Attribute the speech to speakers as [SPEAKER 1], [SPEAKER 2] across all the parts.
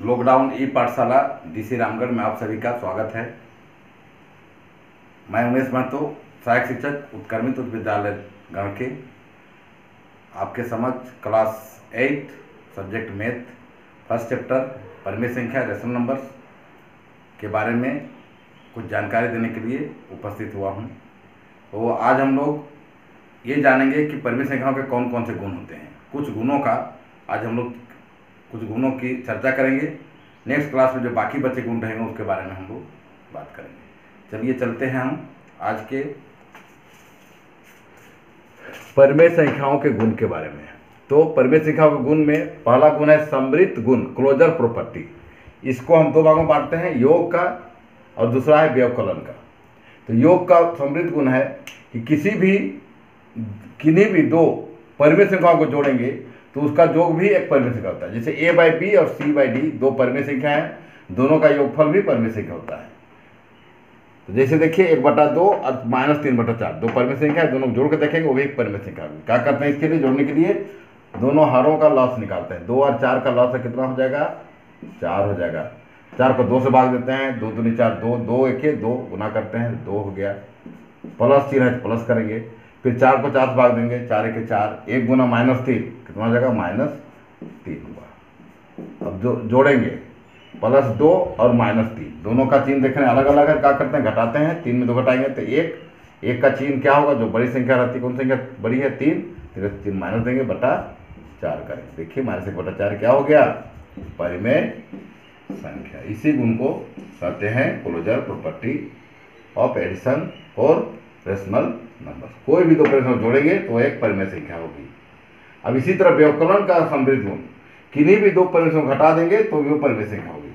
[SPEAKER 1] Lockdown ई पाठशाला DC Ramgarh में आप सभी का स्वागत है। मैं उमेश महतो, सहायक शिक्षक, उत्क्रमित उच्च विद्यालय गढ़ के आपके समक्ष class 8 subject math first chapter परिमेय संख्या रेशनल नंबर्स के बारे में कुछ जानकारी देने के लिए उपस्थित हुआ हूँ। तो आज हम लोग ये जानेंगे कि परिमेय संख्याओं के कौन कौन से गुण होते हैं। कुछ गुणों का आज हम लोग कुछ गुणों की चर्चा करेंगे। नेक्स्ट क्लास में जो बाकी बचे गुण रहेंगे उसके बारे में हम लोग बात करेंगे। चलिए चलते हैं हम आज के परिमेय संख्याओं के गुण के बारे में। तो परिमेय संख्याओं के गुण में पहला गुण है समृद्ध गुण, क्लोजर प्रॉपर्टी। इसको हम दो भागों में बांटते हैं, योग का और दूसरा है व्यवकलन का। तो योग का समृद्ध गुण है कि किन्हीं भी दो परिमेय संख्याओं को जोड़ेंगे तो उसका योग भी एक परिमेय संख्या होता है। जैसे a बाई बी और c बाई डी दो परिमेय संख्या है, दोनों का योगफल भी परिमेय संख्या होता है। तो जैसे देखिए 1/2 और -3/4 दो परिमेय संख्या है, दोनों जोड़ के देखेंगे वो भी एक परिमेय संख्या होगी। क्या करते हैं इसके लिए जोड़ने के लिए दोनों हारों का लॉस निकालते हैं। 2 और 4 का लॉस कितना हो जाएगा, 4 हो जाएगा। 4 को 2 से भाग देते हैं, 2 दूनी 4, 2 2 1 2 गुना करते हैं, 2 हो गया। प्लस चिन्ह है तो प्लस करेंगे, फिर 4 को 4 से भाग देंगे, 4 1 4, 1 गुना -3 कितना हो जाएगा, -3 हुआ। अब जो जोड़ेंगे +2 और -3 दोनों का चिन्ह देखने अलग अलग है। क्या करते हैं, घटाते हैं, 3 में 2 घटाएंगे तो 1 का चिन्ह क्या होगा, जो बड़ी संख्या रहती है, कौन संख्या बड़ी है, 3, फिर चिन्ह माइनस देंगे, बटा 4 करेंगे। देखिए -1/4 क्या हो गया, परिमेय संख्या। इसी गुण को कहते हैं क्लोजर प्रॉपर्टी ऑफ एडिशन और रेशनल नंबर। कोई भी दो परिमेय संख्या जोड़ेंगे तो एक परिमेय संख्या होगी। अब इसी तरह व्यवकलन का समृद्ध गुण, किन्हीं भी दो परिमेय संख्या घटा देंगे तो वो परिमेय संख्या होगी।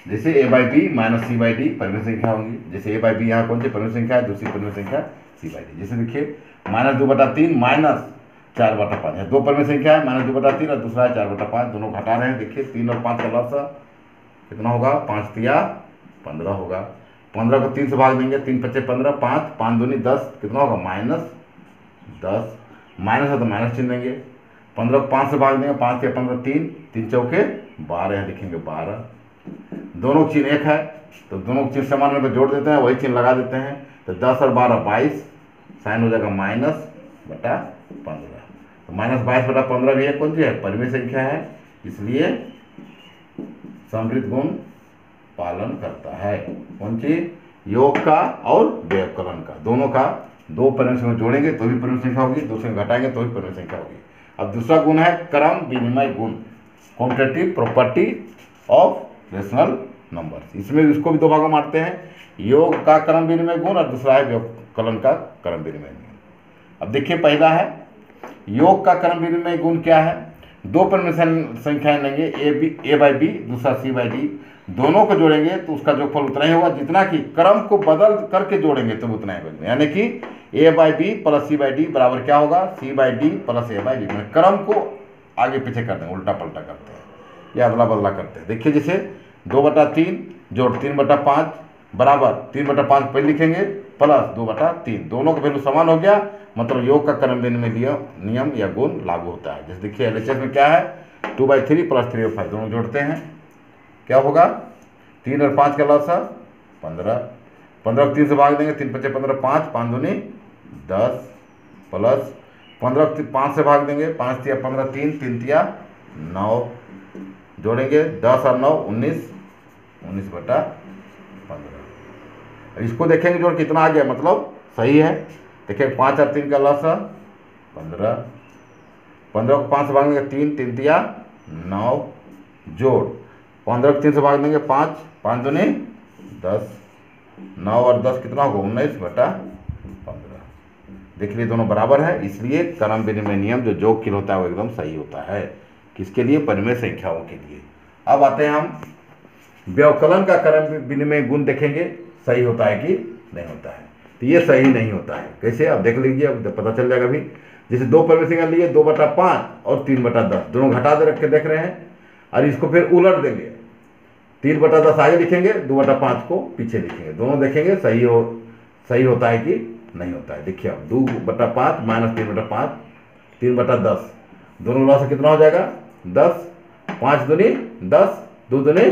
[SPEAKER 1] जैसे a by B minus c by D परिमेय संख्या होगी। जैसे a बाई बी यहाँ कौन सी परिमेय संख्या है, दूसरी परिमेय संख्या c बाई डी। जैसे देखिए -2/3 -4/5 है, दो परिमेय संख्या है, -2/3 और दूसरा है 4/5, दोनों घटा रहे हैं। देखिए 3 और 5 का लॉस कितना होगा, 5 तिया 15 होगा। 15 को 3 से भाग देंगे, 3 5 15, 5 5 दूनी 10 कितना होगा, -10। माइनस है तो माइनस चिन्ह देंगे। 15 को 5 से भाग देंगे, 5 या 15 3 3 चौके 12 है, लिखेंगे 12। दोनों चिन्ह एक है तो दोनों चिन्ह समान में जोड़ देते हैं, वही चिन्ह लगा देते हैं। तो 10 और 12 22, साइन हो जाएगा -/15। तो -22/15 भी कौन सी है, परिमेय संख्या है, इसलिए समृद्ध गुण पालन करता है। कौन सी, योग का और व्यवकलन का, दोनों का। दो परिमेय संख्या जोड़ेंगे तो भी परिमेय संख्या होगी, दो संख्या घटाएंगे तो भी परिमेय संख्या होगी। अब दूसरा गुण है क्रम विनिमय गुण, competitive property of rational numbers. इसमें इसको भी दो भागों में बांटते हैं, योग का क्रम विनिमय गुण और दूसरा है व्यवकलन का क्रम विनिमय गुण। अब देखिए पहला है योग का क्रम विनिमय गुण क्या है। दो परिमेय संख्याएं लेंगे, a बाई बी दूसरा c बाई डी, दोनों को जोड़ेंगे तो उसका जोगफल उतना ही होगा जितना कि क्रम को बदल करके जोड़ेंगे तो उतना ही बनेगा। यानी कि a by B plus c by D बराबर क्या होगा, c by D plus a by B. क्रम को आगे पीछे करते हैं, उल्टा पलटा करते हैं या अदला बदला करते हैं। देखिए जैसे 2/3 जोड़ 3/5 बराबर 3/5 पहले लिखेंगे प्लस 2/3, दोनों का वैल्यू समान हो गया, मतलब योग का क्रम विनिमय नियम या गुण लागू होता है। जैसे देखिए LHS में क्या है, 2/3 + 3/5 दोनों जोड़ते हैं, क्या होगा, 3 और 5 का लॉस है 15। 15 को 3 से भाग देंगे, 3 5 15, 5 5 दूनी 10 प्लस 15 को 5 से भाग देंगे, 5 तिया 15, 3 3 तिया 9, जोड़ेंगे 10 और 9 19, 19/15। इसको देखेंगे जोड़ कितना आ गया, मतलब सही है। देखिए 5 और 3 का लॉस है 15। 15 को 5 से भाग देंगे, 3 3 तिया 9, जोड़ 15 को 3 से भाग देंगे, 5 5 दूनी 10, 9 और 10 कितना होगा, 19/15। देख लिए दोनों बराबर है, इसलिए क्रम विनिमय नियम जो जोग के लिए होता है वो एकदम सही होता है। किसके लिए, परिमेय संख्याओं के लिए। अब आते हैं हम व्यवकलन का क्रम विनिमय गुण देखेंगे सही होता है कि नहीं होता है। तो ये सही नहीं होता है, कैसे, अब देख लीजिए, अब पता चल जाएगा अभी। जैसे दो परिमेय संख्या लिए 2/5 और 3/10, दोनों घटा दे रख के देख रहे हैं, और इसको फिर उलट देंगे, 3/10 आगे लिखेंगे, 2/5 को पीछे लिखेंगे, दोनों देखेंगे सही होता है कि नहीं होता है। देखिए अब 2/5 - 3/5 3/10, दोनों लॉस कितना हो जाएगा, 10 5 दूनी 10, 2 दूनी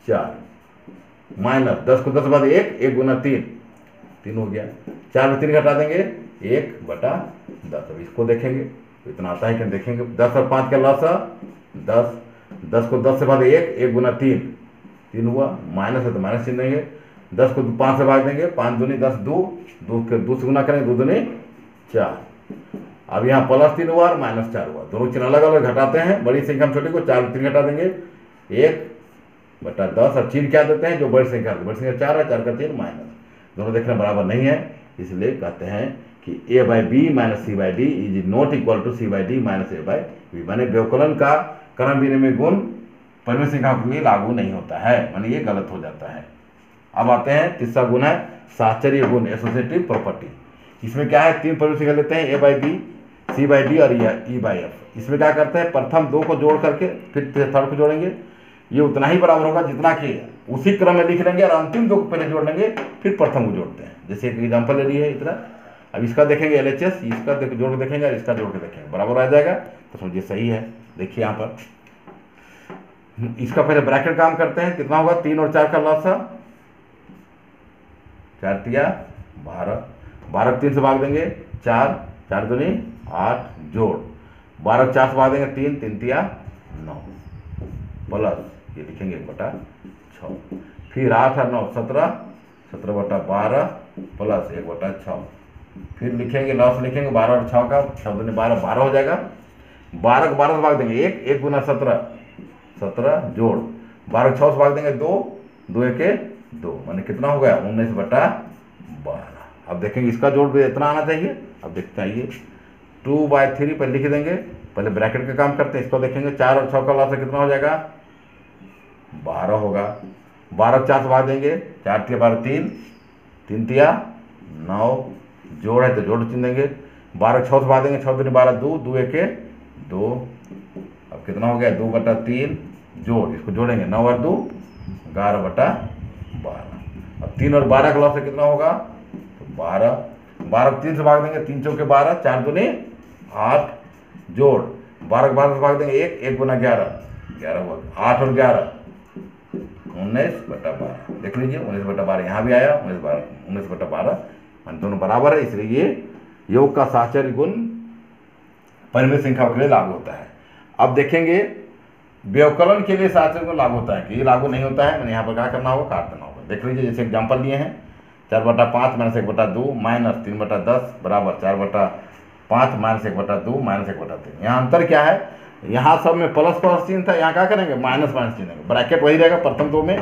[SPEAKER 1] 4, माइनस 10 को 10 बाद 1, 1 गुना 3, 3 हो गया। 4 में 3 घटा देंगे 1/10। अब इसको देखेंगे तो इतना आता है कि देखेंगे 10 और 5 का लॉस 10, 10 को 10 से भाग 1, 1 गुना 3, 3 हुआ, माइनस है तो माइनस चिन्ह देंगे। 10 को 5 से भाग देंगे, 5 दूनी 10, 2 के 2 से गुना करेंगे, 2 दूनी 4। अब यहाँ +3 हुआ और -4 हुआ, दोनों चिन्ह अलग अलग घटाते हैं। बड़ी संख्या में छोटी को 4 में 3 घटा देंगे 1/10 और चिन्ह क्या देते हैं जो बड़ी संख्या 4 है, 4 का 3 माइनस, दोनों देखने बराबर नहीं है, इसलिए कहते हैं कि a/b - c/d is not equal to c/d - a/b। माने व्यवकलन का क्रम विनिमय गुण परिमेय संख्या के लिए लागू नहीं होता है, माने ये गलत हो जाता है। अब आते हैं तीसरा गुण है साहचर्य गुण, एसोसिएटिव प्रॉपर्टी। इसमें क्या है, 3 परिमेय संख्या लेते हैं a/b, c/d और e/f। इसमें क्या करते हैं, प्रथम 2 को जोड़ करके फिर थर्ड को जोड़ेंगे, ये उतना ही बराबर होगा जितना कि उसी क्रम में लिख लेंगे और अंतिम 2 को पहले जोड़ लेंगे फिर प्रथम को जोड़ते हैं। जैसे एक एग्जाम्पल ले लिए है इतना। अब इसका देखेंगे LHS, इसका जोड़ के देखेंगे और इसका जोड़ के देखेंगे, बराबर आ जाएगा तो समझिए सही है। देखिए यहाँ पर इसका पहले ब्रैकेट काम करते हैं, कितना होगा, 3 और 4 का लॉस 4 तिया 12, 12 को 3 से भाग देंगे 4, 4 दूनी 8, जोड़ 12 को 4 से भाग देंगे 3, 3 तिया 9, प्लस ये लिखेंगे 1/6, फिर 8 और 9 17, 17/12 प्लस 1/6, फिर लिखेंगे लॉस लिखेंगे 12 और 6 का, 6 दूनी 12, 12 हो जाएगा। 12 को 12 से भाग देंगे 1, 1 गुना 17, 17 जोड़ 12 को 6 से भाग देंगे 2, 2 1 2, माने कितना हो गया 19/12। अब देखेंगे इसका जोड़ भी इतना आना चाहिए। अब देखते हैं ये 2/3 पर लिख देंगे, पहले ब्रैकेट का काम करते हैं, इसको देखेंगे 4 और 6 का लॉस कितना हो जाएगा 12 होगा। 12 को 4 से भाग देंगे 4 तिया 12, 3, 3 तिया 9, जोड़ है तो जोड़ चिन्ह देंगे। 12 को 6 से भाग देंगे 6 दूनी 12, 2, 2 1 2, अब कितना हो गया 2/3, जोड़ इसको जोड़ेंगे 9 और 2 11/12। अब 3 और 12 का लॉस से कितना होगा तो 12, 12 को 3 से भाग देंगे 3 चौके 12, 4 दूनी 8, जोड़ 12 को 12 से भाग देंगे 1, 1 गुना 11, 11 हुआ, 8 और 11 19/12। देख लीजिए 19/12 यहाँ भी आया, 19/12 दोनों बराबर है, इसलिए ये योग का साहचर्य गुण परिमेय संख्याओं के लिए लागू होता है। अब देखेंगे व्यवकलन के लिए साहचर्य गुण लागू होता है कि ये लागू नहीं होता है, मैंने यहाँ पर क्या करना होगा, काट देना होगा। देख लीजिए जैसे एग्जाम्पल लिए हैं 4/5 - 1/2 माइनस 3/10 बराबर 4/5 - 1/2 माइनस 1/3। यहाँ अंतर क्या है, यहाँ सब में प्लस चिन्ह था, यहाँ क्या करेंगे माइनस चिन्ह देंगे। ब्रैकेट वही रहेगा, प्रथम 2 में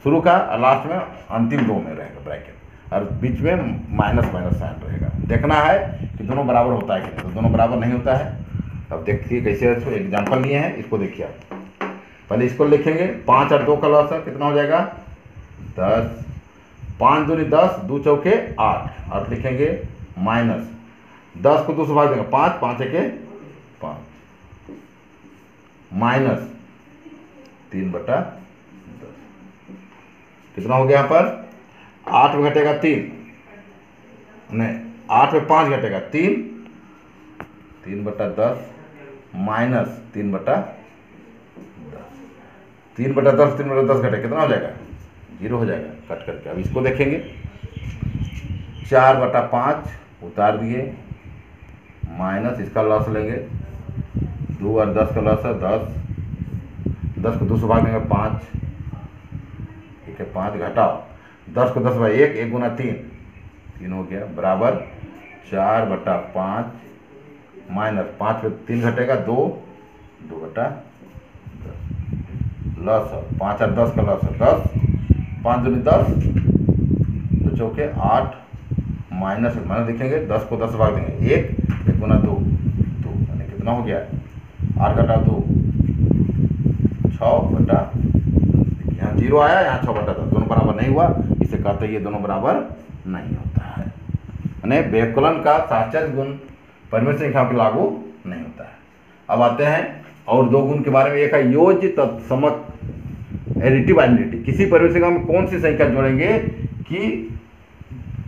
[SPEAKER 1] शुरू का और लास्ट में अंतिम 2 में रहेगा ब्रैकेट, और बीच में माइनस साइन रहेगा। देखना है कि दोनों बराबर होता है कि नहीं, तो दोनों बराबर नहीं होता है। अब देखिए कैसे एग्जाम्पल लिए हैं, इसको देखिए आप पहले इसको लिखेंगे 5 और 2 का लॉस कितना हो जाएगा 10, 5 दूनी 10, 2 चौके 8, 8 लिखेंगे माइनस 10 को 2 से भाग देंगे 5, 5 1 5, माइनस 3/10, कितना हो गया यहाँ पर 8 में घटेगा 3, नहीं 8 में 5 घटेगा 3, 3/10 माइनस 3/10, 3/10, 3/10 घटे कितना हो जाएगा 0 हो जाएगा कट करके। अब इसको देखेंगे 4/5 उतार दिए माइनस इसका लॉस लेंगे 2 और 10 का लॉस है 10, 10 को 2 से भाग देंगे 5, ठीक है 5 घटाओ 10 को 10 भाई 1, 1 गुना 3, 3 हो गया बराबर 4/5 माइनस 5 पे 3 घटेगा 2, 2/10 लॉस 5 और 10 का लॉस है 10, 5 दूनी 10, 2 चौके 8 माइनस माइनस लिखेंगे 10 को 10 से भाग देंगे 1, 1 गुना 2, 2 यानी कितना हो गया 8 घटाओ 2, 6/, यहाँ 0 आया, यहाँ 6/10, दोनों बराबर नहीं हुआ, इसे कहते हैं ये दोनों बराबर नहीं होता है। यानी व्यवकलन का साहचर्य गुण परिमेय संख्याओं के लागू नहीं होता है। अब आते हैं और 2 गुण के बारे में, एक है योज्य तत्समक एडिटिव आइडेंटिटी। किसी परिमेय संख्या में कौन सी संख्या जोड़ेंगे कि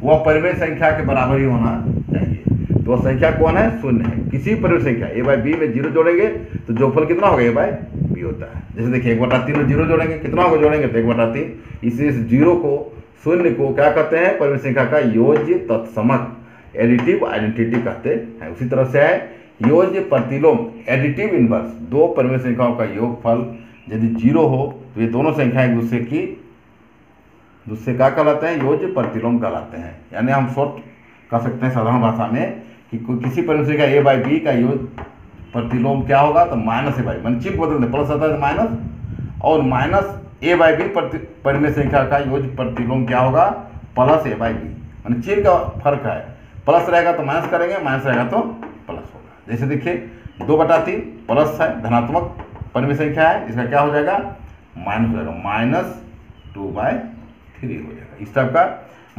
[SPEAKER 1] वह परिमेय संख्या के बराबर ही होना चाहिए, तो वह संख्या कौन है 0 है। किसी परिमेय संख्या a/b में 0 जोड़ेंगे तो जोगफल कितना होगा a/b होता है। जैसे देखिए 1/3 में जीरो जोड़ेंगे, कितना को जोड़ेंगे तो 1/3। इसी जीरो को, शून्य को क्या कहते हैं, परिमेय संख्या का योज्य तत्समक एडिटिव आइडेंटिटी कहते हैं। उसी तरह से है योज्य प्रतिलोम एडिटिव इनवर्स, दो परिमेय संख्याओं का योगफल यदि जीरो हो तो ये दोनों संख्याएं एक दूसरे क्या कहलाते हैं, योज्य प्रतिलोम कहलाते हैं। यानी हम शॉर्ट कह सकते हैं साधारण भाषा में कि किसी परिमेय संख्या a बाई बी का योग प्रतिलोम क्या होगा, तो माइनस a बाई, मैंने चिन्ह बदल दें, प्लस आता है माइनस, और माइनस a बाई बी परिमेय संख्या का योग प्रतिलोम क्या होगा, प्लस a बाई बी। मैंने चिन्ह का फर्क है, प्लस रहेगा तो माइनस करेंगे, माइनस रहेगा तो प्लस होगा। जैसे देखिए 2/3 प्लस है, धनात्मक परिमेय संख्या है, इसका क्या हो जाएगा, माइनस हो जाएगा, -2/3 हो जाएगा। इस टाइप का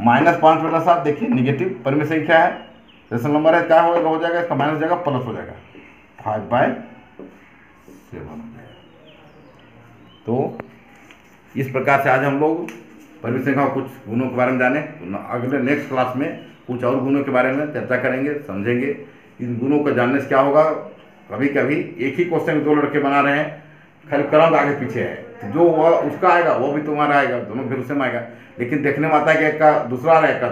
[SPEAKER 1] -5/7 देखिए निगेटिव परिमेय संख्या है, रेशनल नंबर है, क्या हो जाएगा, इसका माइनस हो जाएगा, प्लस हो जाएगा, 5/7 हो जाएगा। तो इस प्रकार से आज हम लोग परिमेय संख्या कुछ गुणों के बारे में जाने। अगले नेक्स्ट क्लास में कुछ और गुणों के बारे में चर्चा करेंगे, समझेंगे। इन गुणों को जानने से क्या होगा, कभी कभी एक ही क्वेश्चन 2 लड़के बना रहे हैं, खाली क्रम आगे पीछे है, तो जो वह उसका आएगा वो भी तुम्हारा आएगा, दोनों फिर उससे में आएगा, लेकिन देखने में आता है कि एक का दूसरा आ रहा है, एक का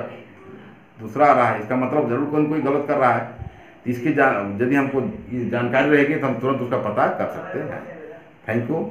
[SPEAKER 1] दूसरा आ रहा है, इसका मतलब जरूर कोई कोई गलत कर रहा है। इसकी यदि हमको जानकारी रहेगी तो हम तुरंत उसका पता कर सकते हैं। Thank you.